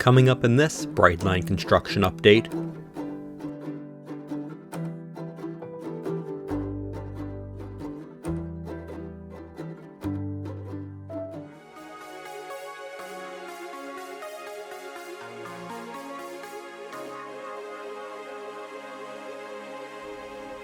Coming up in this Brightline construction update.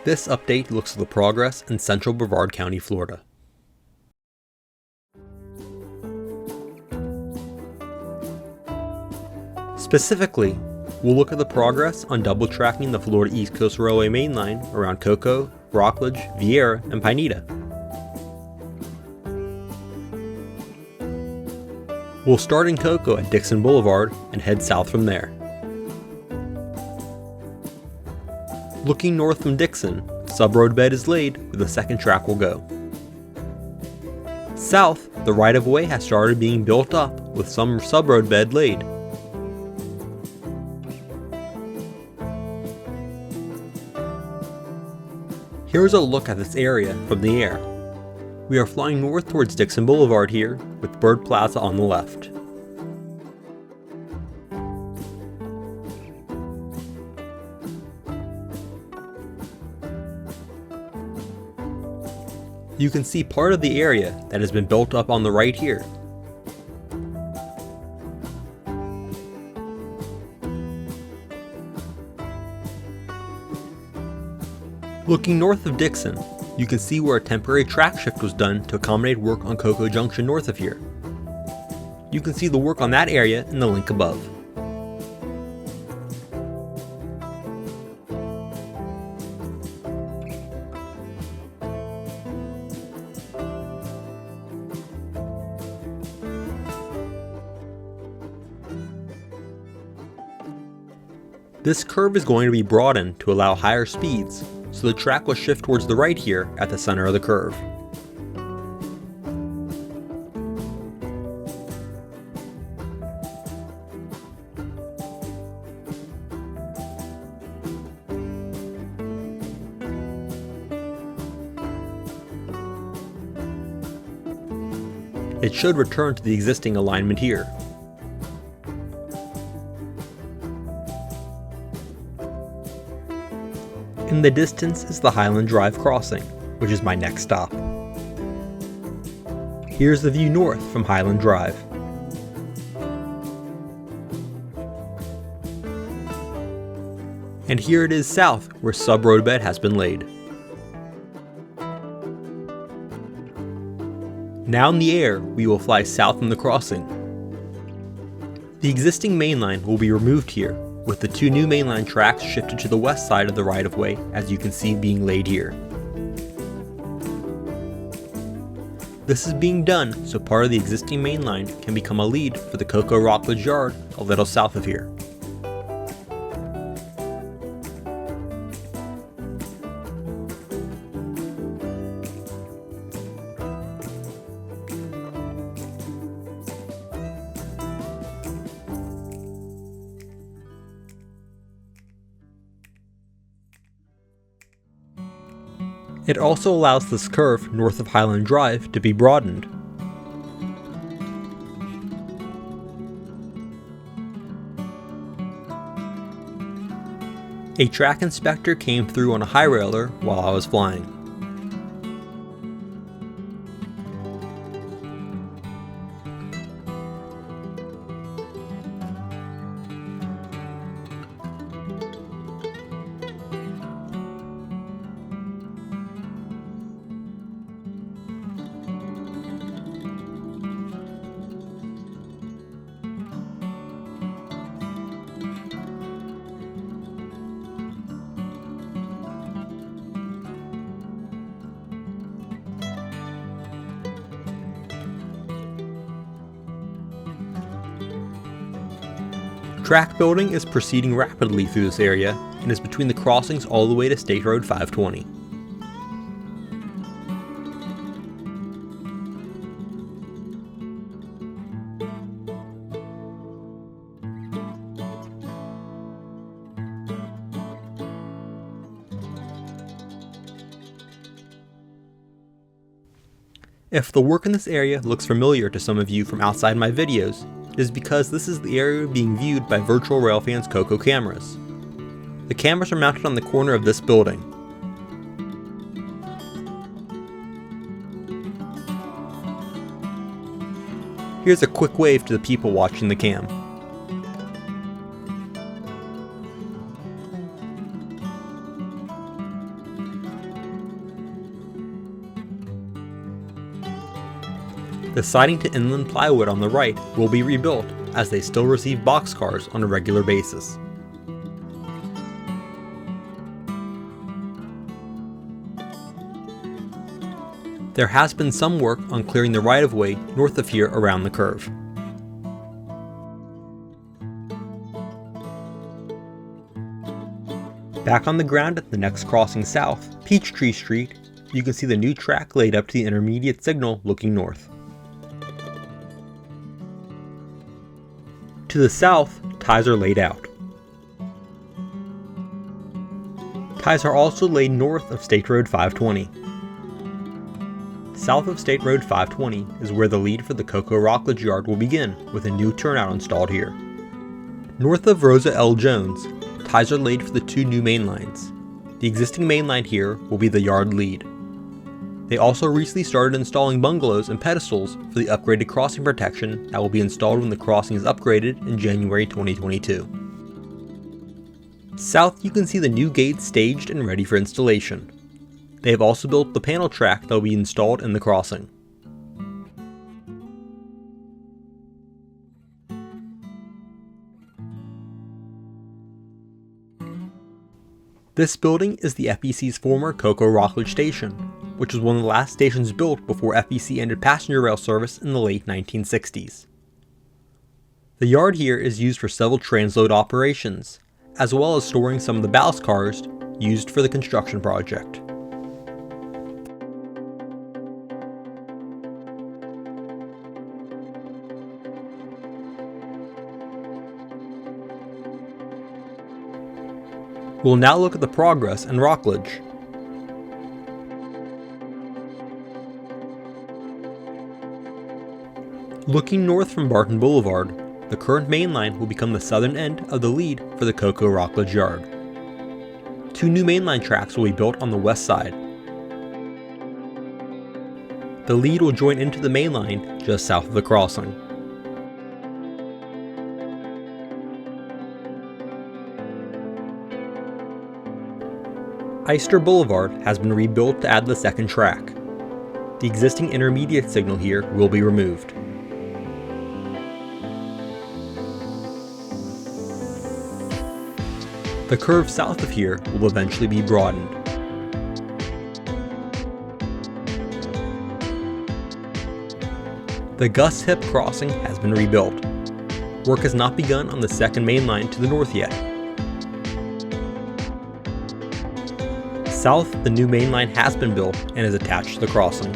This update looks at the progress in Central Brevard County, Florida. Specifically, we'll look at the progress on double tracking the Florida East Coast Railway mainline around Cocoa, Rockledge, Viera, and Pineda. We'll start in Cocoa at Dixon Boulevard and head south from there. Looking north from Dixon, sub-road bed is laid where the second track will go. South, the right-of-way has started being built up with some sub-road bed laid. Here's a look at this area from the air. We are flying north towards Dixon Boulevard here, with Bird Plaza on the left. You can see part of the area that has been built up on the right here. Looking north of Dixon, you can see where a temporary track shift was done to accommodate work on Cocoa Junction north of here. You can see the work on that area in the link above. This curve is going to be broadened to allow higher speeds, so the track will shift towards the right here at the center of the curve. It should return to the existing alignment here. In the distance is the Highland Drive crossing, which is my next stop. Here's the view north from Highland Drive. And here it is south, where sub-road bed has been laid. Now in the air, we will fly south from the crossing. The existing mainline will be removed here, with the two new mainline tracks shifted to the west side of the right-of-way, as you can see being laid here. This is being done so part of the existing mainline can become a lead for the Cocoa Rockledge yard a little south of here. It also allows this curve north of Highland Drive to be broadened. A track inspector came through on a high railer while I was flying. Track building is proceeding rapidly through this area and is between the crossings all the way to State Road 520. If the work in this area looks familiar to some of you from outside my videos, it is because this is the area being viewed by virtual Railfan's COCO cameras. The cameras are mounted on the corner of this building. Here's a quick wave to the people watching the cam. The siding to inland plywood on the right will be rebuilt, as they still receive boxcars on a regular basis. There has been some work on clearing the right-of-way north of here around the curve. Back on the ground at the next crossing south, Peachtree Street, you can see the new track laid up to the intermediate signal looking north. To the south, ties are laid out. Ties are also laid north of State Road 520. South of State Road 520 is where the lead for the COCO Rockledge yard will begin, with a new turnout installed here. North of Rosa L Jones, ties are laid for the two new main lines. The existing main line here will be the yard lead. They also recently started installing bungalows and pedestals for the upgraded crossing protection that will be installed when the crossing is upgraded in January 2022. South, you can see the new gates staged and ready for installation. They have also built the panel track that will be installed in the crossing. This building is the FEC's former COCO Rockledge station, which was one of the last stations built before FEC ended passenger rail service in the late 1960s. The yard here is used for several transload operations, as well as storing some of the ballast cars used for the construction project. We'll now look at the progress in Rockledge. Looking north from Barton Blvd, the current main line will become the southern end of the lead for the COCO Rockledge yard. Two new mainline tracks will be built on the west side. The lead will join into the main line just south of the crossing. Eyster Blvd has been rebuilt to add the second track. The existing intermediate signal here will be removed. The curve south of here will eventually be broadened. The Gus Hipp crossing has been rebuilt. Work has not begun on the second main line to the north yet. South, the new main line has been built and is attached to the crossing.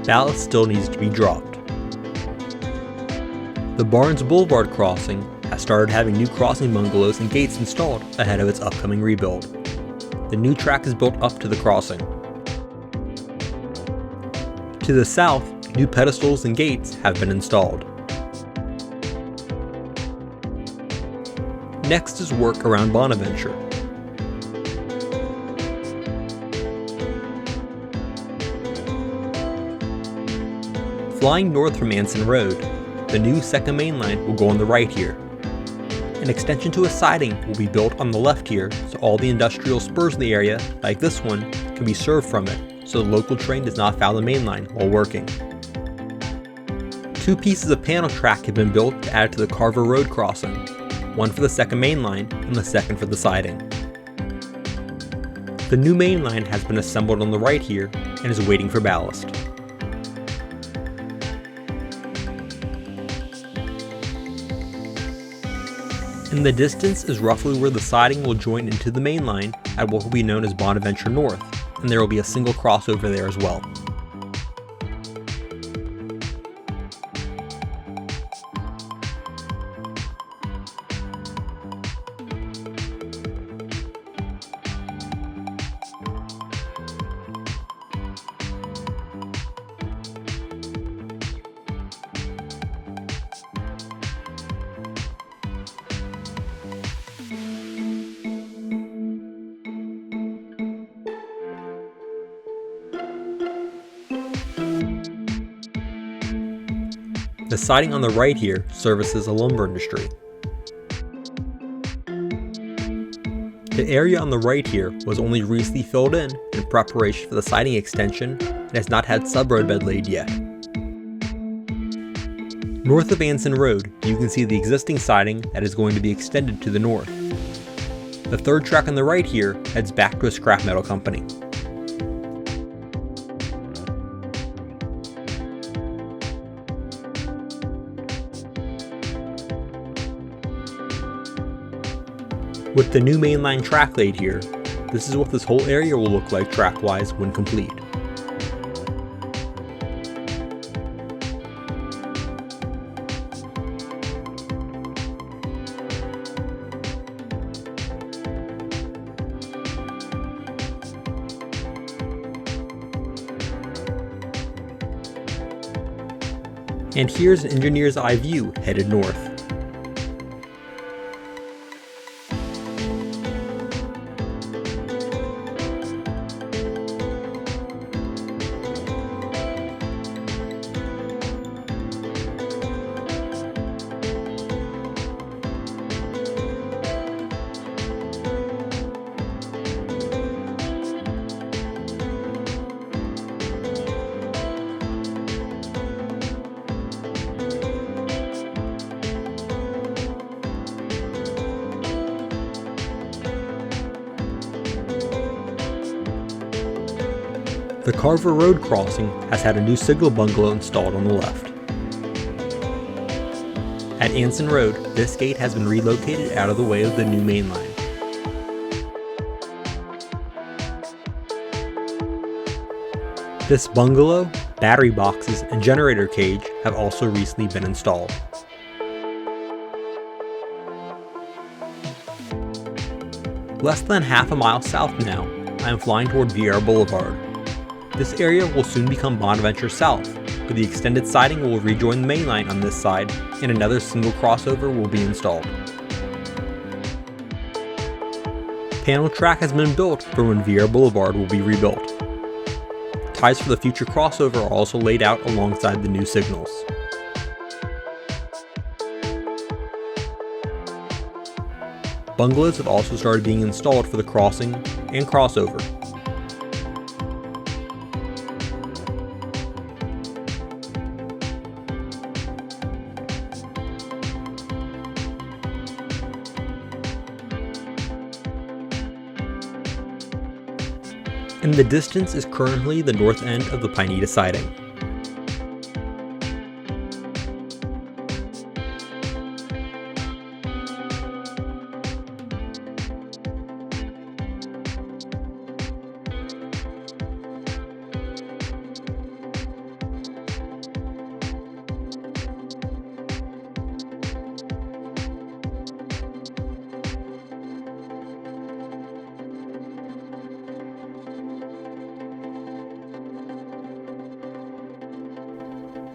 Ballast still needs to be dropped. The Barnes Blvd crossing has started having new crossing bungalows and gates installed ahead of its upcoming rebuild. The new track is built up to the crossing. To the south, new pedestals and gates have been installed. Next is work around Bonaventure. Flying north from Ansin Road, the new second main line will go on the right here. An extension to a siding will be built on the left here, so all the industrial spurs in the area, like this one, can be served from it, so the local train does not foul the main line while working. Two pieces of panel track have been built to add to the Carver Road crossing, one for the second main line and the second for the siding. The new main line has been assembled on the right here and is waiting for ballast. In the distance is roughly where the siding will join into the main line at what will be known as Bonaventure North, and there will be a single crossover there as well. The siding on the right here services a lumber industry. The area on the right here was only recently filled in preparation for the siding extension and has not had sub-road bed laid yet. North of Ansin Road, you can see the existing siding that is going to be extended to the north. The third track on the right here heads back to a scrap metal company. With the new mainline track laid here, this is what this whole area will look like track-wise when complete. And here's an engineer's eye view headed north. The Carver Road crossing has had a new signal bungalow installed on the left. At Ansin Road, this gate has been relocated out of the way of the new main line. This bungalow, battery boxes, and generator cage have also recently been installed. Less than half a mile south now, I am flying toward Viera Blvd. This area will soon become Bonaventure South, but the extended siding will rejoin the main line on this side, and another single crossover will be installed. Panel track has been built for when Viera Blvd will be rebuilt. Ties for the future crossover are also laid out alongside the new signals. Bungalows have also started being installed for the crossing and crossover. In the distance is currently the north end of the Pineda siding.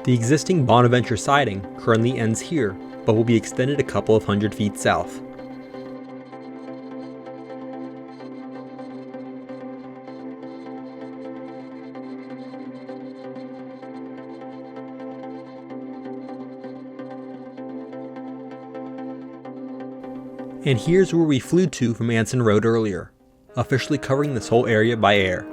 The existing Bonaventure siding currently ends here, but will be extended a couple of hundred feet south. And here's where we flew to from Ansin Road earlier, officially covering this whole area by air.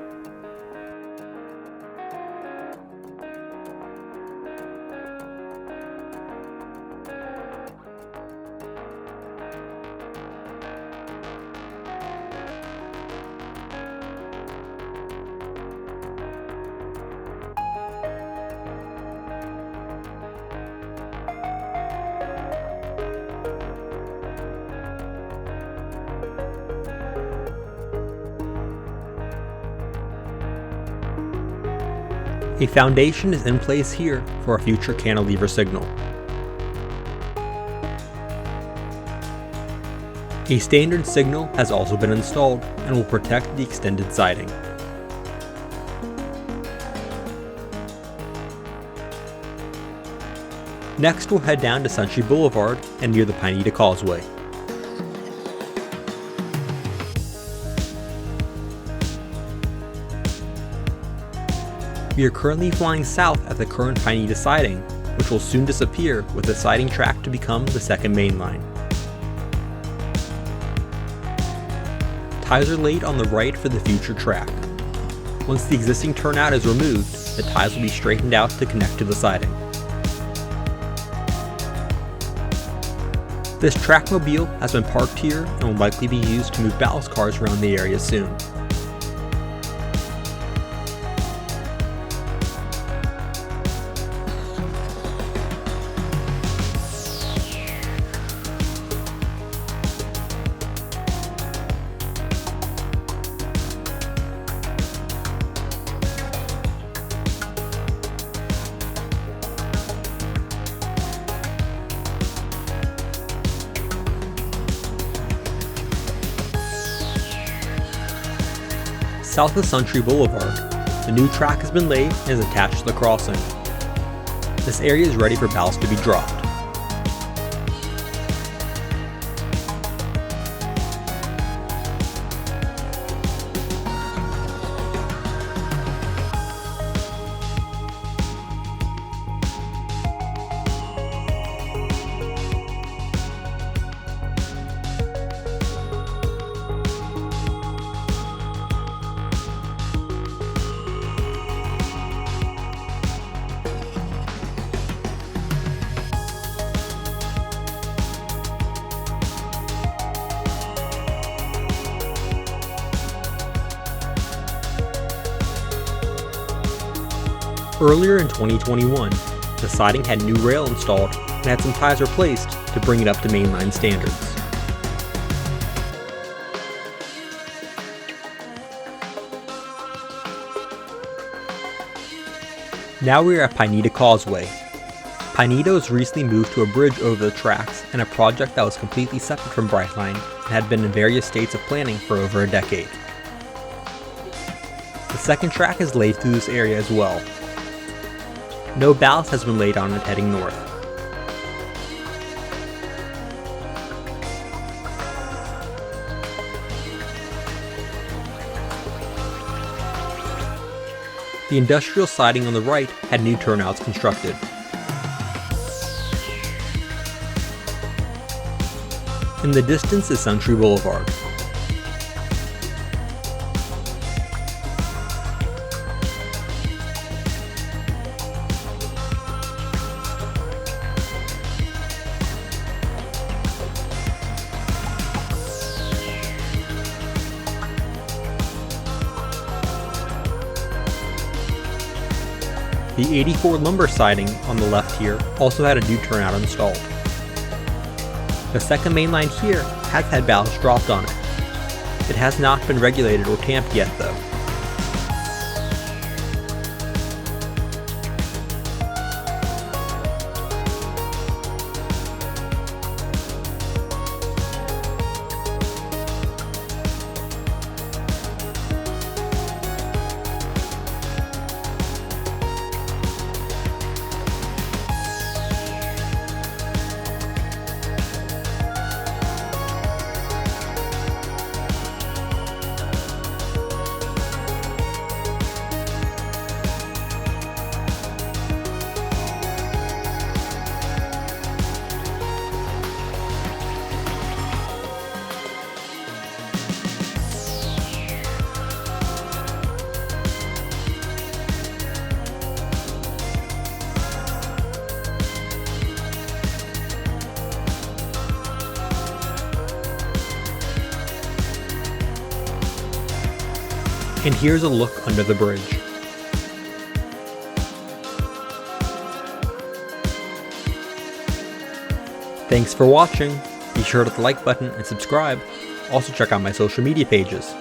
A foundation is in place here for a future cantilever signal. A standard signal has also been installed and will protect the extended siding. Next we'll head down to Suntree Blvd and near the Pineda Causeway. We are currently flying south at the current Pineda siding, which will soon disappear with the siding track to become the second main line. Ties are laid on the right for the future track. Once the existing turnout is removed, the ties will be straightened out to connect to the siding. This trackmobile has been parked here and will likely be used to move ballast cars around the area soon. South of Suntree Blvd, the new track has been laid and is attached to the crossing. This area is ready for ballast to be dropped. Earlier in 2021, the siding had new rail installed and had some ties replaced to bring it up to mainline standards. Now we are at Pineda Causeway. Pineda was recently moved to a bridge over the tracks in a project that was completely separate from Brightline and had been in various states of planning for over a decade. The second track is laid through this area as well. No ballast has been laid on it heading north. The industrial siding on the right had new turnouts constructed. In the distance is Central Brevard. The 84 lumber siding on the left here also had a new turnout installed. The second main line here has had ballast dropped on it. It has not been regulated or tamped yet though. And here's a look under the bridge. Thanks for watching. Be sure to hit the like button and subscribe. Also check out my social media pages.